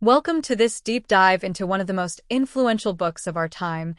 Welcome to this deep dive into one of the most influential books of our time,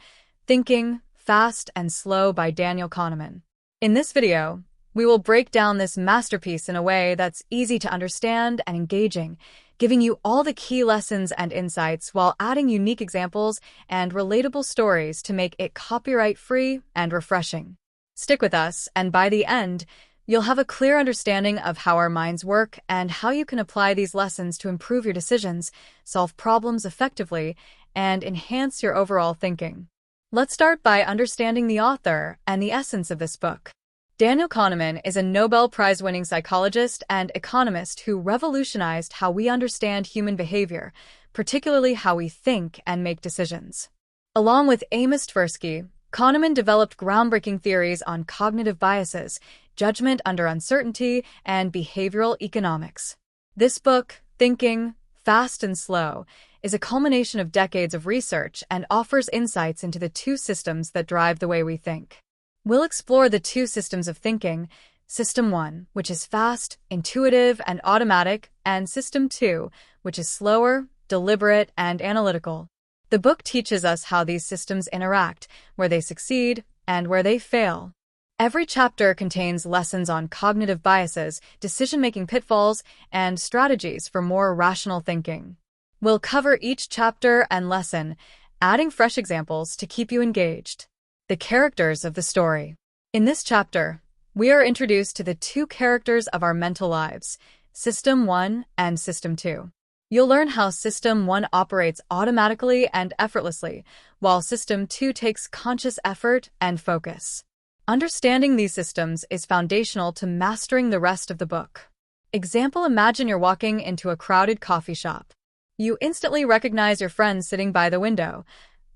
Thinking, Fast and Slow by Daniel Kahneman. In this video, we will break down this masterpiece in a way that's easy to understand and engaging, giving you all the key lessons and insights while adding unique examples and relatable stories to make it copyright-free and refreshing. Stick with us, and by the end, you'll have a clear understanding of how our minds work and how you can apply these lessons to improve your decisions, solve problems effectively, and enhance your overall thinking. Let's start by understanding the author and the essence of this book. Daniel Kahneman is a Nobel Prize-winning psychologist and economist who revolutionized how we understand human behavior, particularly how we think and make decisions. Along with Amos Tversky, Kahneman developed groundbreaking theories on cognitive biases, judgment under uncertainty, and behavioral economics. This book, Thinking, Fast and Slow, is a culmination of decades of research and offers insights into the two systems that drive the way we think. We'll explore the two systems of thinking, System 1, which is fast, intuitive, and automatic, and System 2, which is slower, deliberate, and analytical. The book teaches us how these systems interact, where they succeed, and where they fail. Every chapter contains lessons on cognitive biases, decision-making pitfalls, and strategies for more rational thinking. We'll cover each chapter and lesson, adding fresh examples to keep you engaged. The characters of the story. In this chapter, we are introduced to the two characters of our mental lives, System 1 and System 2. You'll learn how System 1 operates automatically and effortlessly, while System 2 takes conscious effort and focus. Understanding these systems is foundational to mastering the rest of the book. Example: imagine you're walking into a crowded coffee shop. You instantly recognize your friend sitting by the window.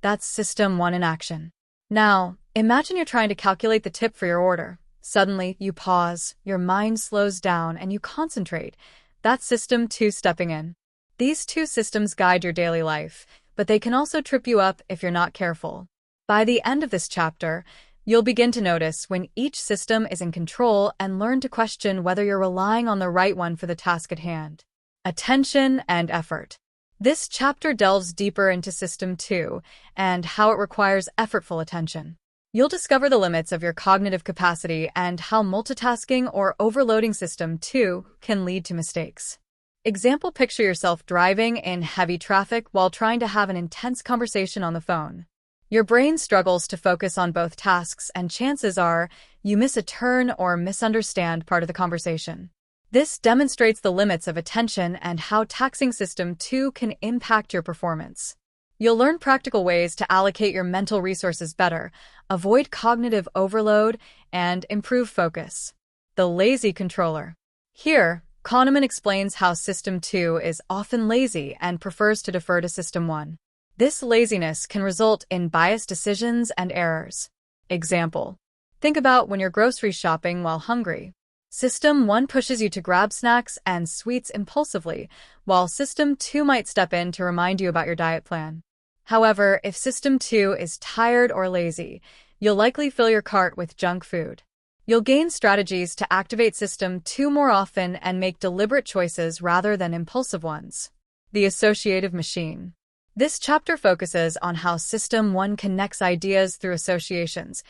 That's System 1 in action. Now, imagine you're trying to calculate the tip for your order. Suddenly, you pause, your mind slows down, and you concentrate. That's System 2 stepping in. These two systems guide your daily life, but they can also trip you up if you're not careful. By the end of this chapter, you'll begin to notice when each system is in control and learn to question whether you're relying on the right one for the task at hand. Attention and effort. This chapter delves deeper into System 2 and how it requires effortful attention. You'll discover the limits of your cognitive capacity and how multitasking or overloading System 2 can lead to mistakes. Example: picture yourself driving in heavy traffic while trying to have an intense conversation on the phone. Your brain struggles to focus on both tasks, and chances are you miss a turn or misunderstand part of the conversation. This demonstrates the limits of attention and how taxing System 2 can impact your performance. You'll learn practical ways to allocate your mental resources better, avoid cognitive overload, and improve focus. The lazy controller. Here, Kahneman explains how System 2 is often lazy and prefers to defer to System 1. This laziness can result in biased decisions and errors. Example: think about when you're grocery shopping while hungry. System 1 pushes you to grab snacks and sweets impulsively, while System 2 might step in to remind you about your diet plan. However, if System 2 is tired or lazy, you'll likely fill your cart with junk food. You'll gain strategies to activate System 2 more often and make deliberate choices rather than impulsive ones. The associative machine. This chapter focuses on how System 1 connects ideas through associations,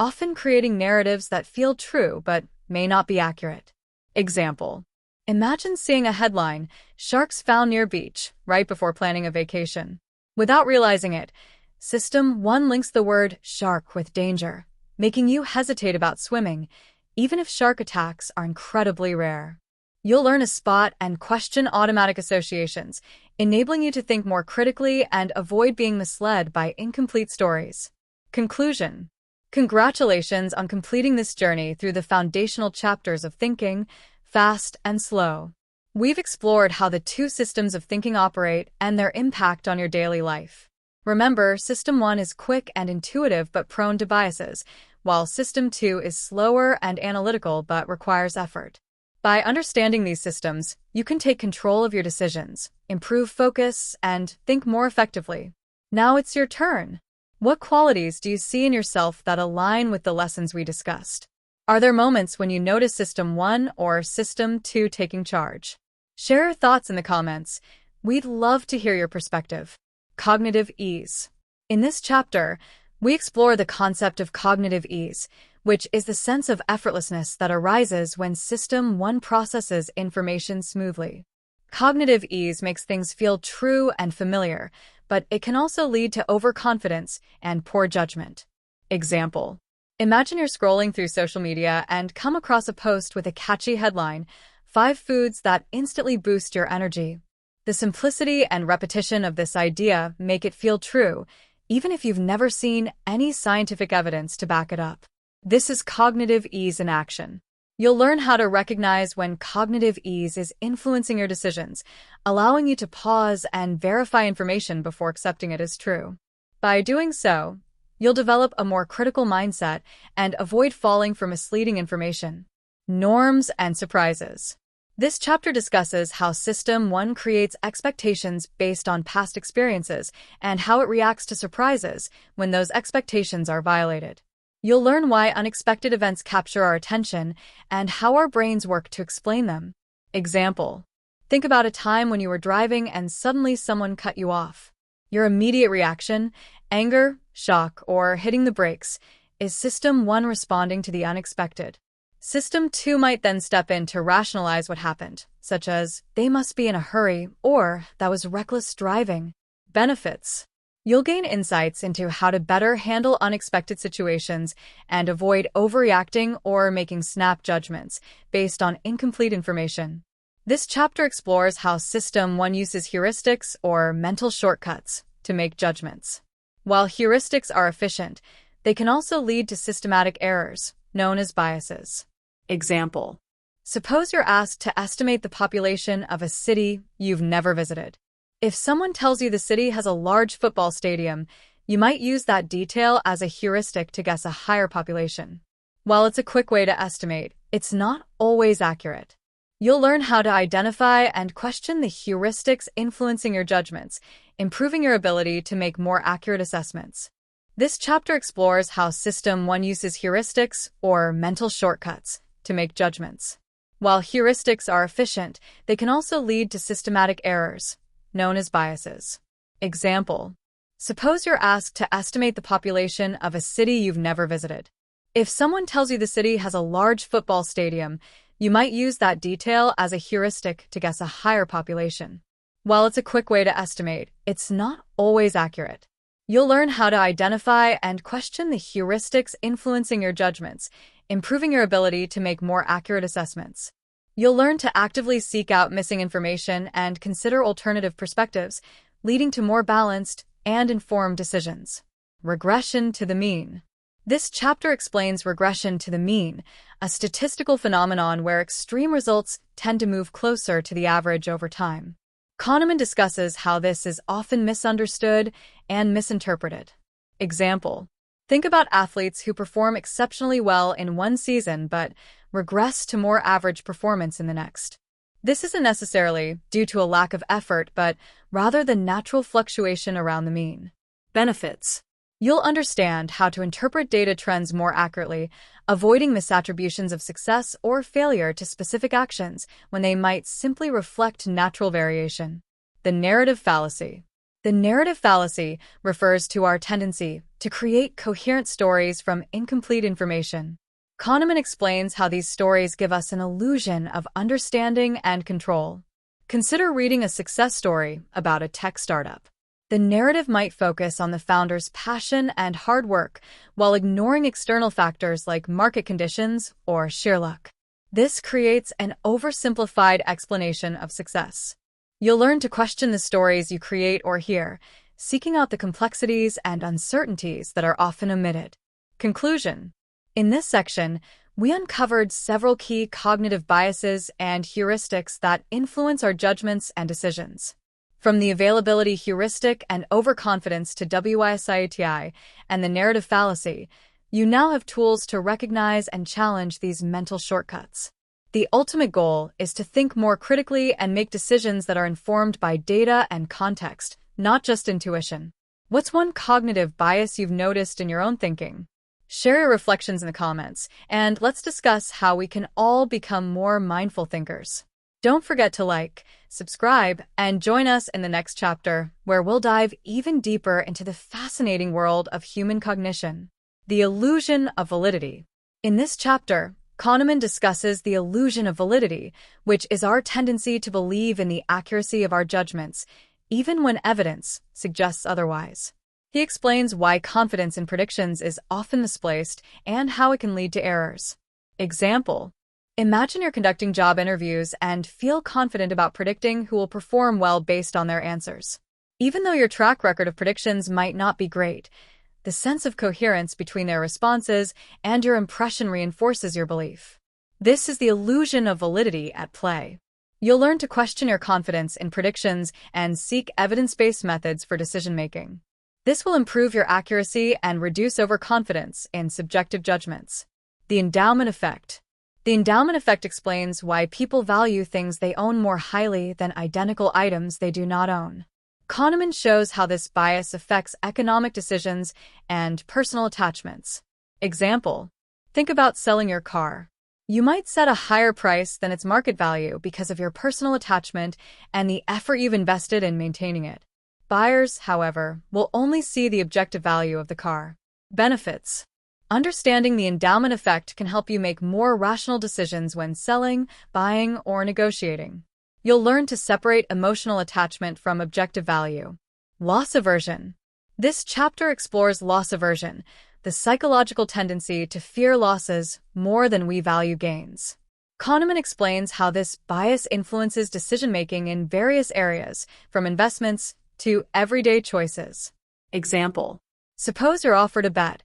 often creating narratives that feel true but may not be accurate. Example: imagine seeing a headline, "Sharks found near beach," right before planning a vacation. Without realizing it, System 1 links the word shark with danger, making you hesitate about swimming, even if shark attacks are incredibly rare. You'll learn to spot and question automatic associations, enabling you to think more critically and avoid being misled by incomplete stories. Conclusion. Congratulations on completing this journey through the foundational chapters of Thinking, Fast and Slow. We've explored how the two systems of thinking operate and their impact on your daily life. Remember, System 1 is quick and intuitive but prone to biases, while System 2 is slower and analytical but requires effort. By understanding these systems, you can take control of your decisions, improve focus, and think more effectively. Now it's your turn. What qualities do you see in yourself that align with the lessons we discussed? Are there moments when you notice System 1 or System 2 taking charge? Share your thoughts in the comments. We'd love to hear your perspective. Cognitive ease. In this chapter, we explore the concept of cognitive ease, which is the sense of effortlessness that arises when System 1 processes information smoothly. Cognitive ease makes things feel true and familiar, but it can also lead to overconfidence and poor judgment. Example: imagine you're scrolling through social media and come across a post with a catchy headline, 5 foods that instantly boost your energy. The simplicity and repetition of this idea make it feel true, even if you've never seen any scientific evidence to back it up. This is cognitive ease in action. You'll learn how to recognize when cognitive ease is influencing your decisions, allowing you to pause and verify information before accepting it as true. By doing so, you'll develop a more critical mindset and avoid falling for misleading information. Norms and surprises. This chapter discusses how System 1 creates expectations based on past experiences and how it reacts to surprises when those expectations are violated. You'll learn why unexpected events capture our attention and how our brains work to explain them. Example: think about a time when you were driving and suddenly someone cut you off. Your immediate reaction, anger, shock, or hitting the brakes, is System 1 responding to the unexpected. System 2 might then step in to rationalize what happened, such as, they must be in a hurry, or that was reckless driving. Benefits. You'll gain insights into how to better handle unexpected situations and avoid overreacting or making snap judgments based on incomplete information. This chapter explores how System 1 uses heuristics or mental shortcuts to make judgments. While heuristics are efficient, they can also lead to systematic errors, known as biases. Example: suppose you're asked to estimate the population of a city you've never visited. If someone tells you the city has a large football stadium, you might use that detail as a heuristic to guess a higher population. While it's a quick way to estimate, it's not always accurate. You'll learn how to identify and question the heuristics influencing your judgments, improving your ability to make more accurate assessments. This chapter explores how System 1 uses heuristics or mental shortcuts to make judgments. While heuristics are efficient, they can also lead to systematic errors, known as biases. Example: suppose you're asked to estimate the population of a city you've never visited. If someone tells you the city has a large football stadium, you might use that detail as a heuristic to guess a higher population. While it's a quick way to estimate, it's not always accurate. You'll learn how to identify and question the heuristics influencing your judgments, improving your ability to make more accurate assessments. You'll learn to actively seek out missing information and consider alternative perspectives, leading to more balanced and informed decisions. Regression to the mean. This chapter explains regression to the mean, a statistical phenomenon where extreme results tend to move closer to the average over time. Kahneman discusses how this is often misunderstood and misinterpreted. Example: think about athletes who perform exceptionally well in one season but regress to more average performance in the next. This isn't necessarily due to a lack of effort, but rather the natural fluctuation around the mean. Benefits. You'll understand how to interpret data trends more accurately, avoiding misattributions of success or failure to specific actions when they might simply reflect natural variation. The narrative fallacy. The narrative fallacy refers to our tendency to create coherent stories from incomplete information. Kahneman explains how these stories give us an illusion of understanding and control. Consider reading a success story about a tech startup. The narrative might focus on the founder's passion and hard work while ignoring external factors like market conditions or sheer luck. This creates an oversimplified explanation of success. You'll learn to question the stories you create or hear, seeking out the complexities and uncertainties that are often omitted. Conclusion. In this section, we uncovered several key cognitive biases and heuristics that influence our judgments and decisions. From the availability heuristic and overconfidence to WISITI and the narrative fallacy, you now have tools to recognize and challenge these mental shortcuts. The ultimate goal is to think more critically and make decisions that are informed by data and context, not just intuition. What's one cognitive bias you've noticed in your own thinking? Share your reflections in the comments, and let's discuss how we can all become more mindful thinkers. Don't forget to like, subscribe, and join us in the next chapter, where we'll dive even deeper into the fascinating world of human cognition. The illusion of validity. In this chapter, Kahneman discusses the illusion of validity, which is our tendency to believe in the accuracy of our judgments, even when evidence suggests otherwise. He explains why confidence in predictions is often misplaced and how it can lead to errors. Example: imagine you're conducting job interviews and feel confident about predicting who will perform well based on their answers. Even though your track record of predictions might not be great, the sense of coherence between their responses and your impression reinforces your belief. This is the illusion of validity at play. You'll learn to question your confidence in predictions and seek evidence-based methods for decision-making. This will improve your accuracy and reduce overconfidence in subjective judgments. The endowment effect. The endowment effect explains why people value things they own more highly than identical items they do not own. Kahneman shows how this bias affects economic decisions and personal attachments. Example: think about selling your car. You might set a higher price than its market value because of your personal attachment and the effort you've invested in maintaining it. Buyers, however, will only see the objective value of the car. Benefits. Understanding the endowment effect can help you make more rational decisions when selling, buying, or negotiating. You'll learn to separate emotional attachment from objective value. Loss aversion. This chapter explores loss aversion, the psychological tendency to fear losses more than we value gains. Kahneman explains how this bias influences decision-making in various areas, from investments to everyday choices. Example: suppose you're offered a bet,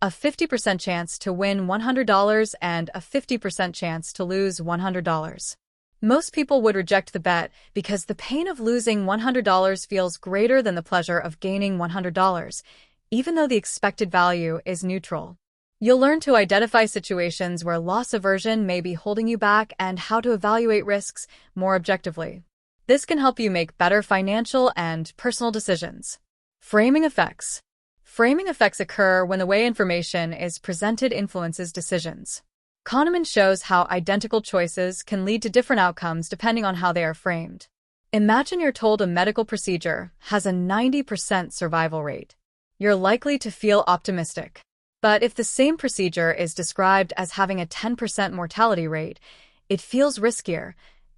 a 50% chance to win $100 and a 50% chance to lose $100. Most people would reject the bet because the pain of losing $100 feels greater than the pleasure of gaining $100, even though the expected value is neutral. You'll learn to identify situations where loss aversion may be holding you back and how to evaluate risks more objectively. This can help you make better financial and personal decisions. Framing effects. Framing effects occur when the way information is presented influences decisions. Kahneman shows how identical choices can lead to different outcomes depending on how they are framed. Imagine you're told a medical procedure has a 90% survival rate. You're likely to feel optimistic. But if the same procedure is described as having a 10% mortality rate, it feels riskier,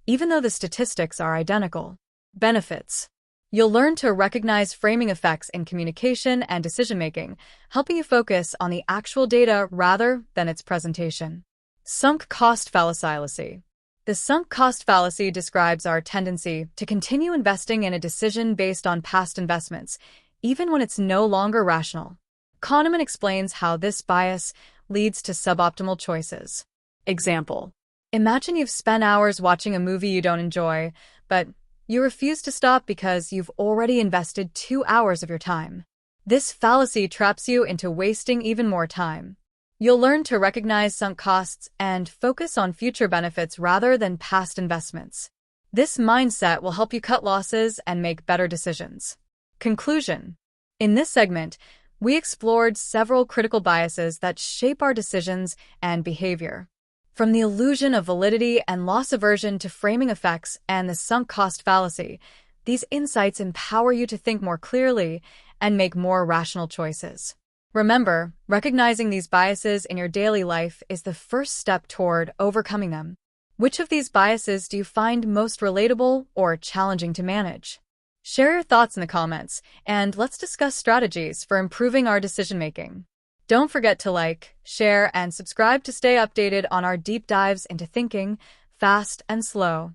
even though the statistics are identical. Benefits. You'll learn to recognize framing effects in communication and decision-making, helping you focus on the actual data rather than its presentation. Sunk cost fallacy. The sunk cost fallacy describes our tendency to continue investing in a decision based on past investments, even when it's no longer rational. Kahneman explains how this bias leads to suboptimal choices. Example: imagine you've spent hours watching a movie you don't enjoy, but you refuse to stop because you've already invested 2 hours of your time. This fallacy traps you into wasting even more time. You'll learn to recognize sunk costs and focus on future benefits rather than past investments. This mindset will help you cut losses and make better decisions. Conclusion. In this segment, we explored several critical biases that shape our decisions and behavior. From the illusion of validity and loss aversion to framing effects and the sunk cost fallacy, these insights empower you to think more clearly and make more rational choices. Remember, recognizing these biases in your daily life is the first step toward overcoming them. Which of these biases do you find most relatable or challenging to manage? Share your thoughts in the comments, and let's discuss strategies for improving our decision-making. Don't forget to like, share, and subscribe to stay updated on our deep dives into thinking, fast and slow.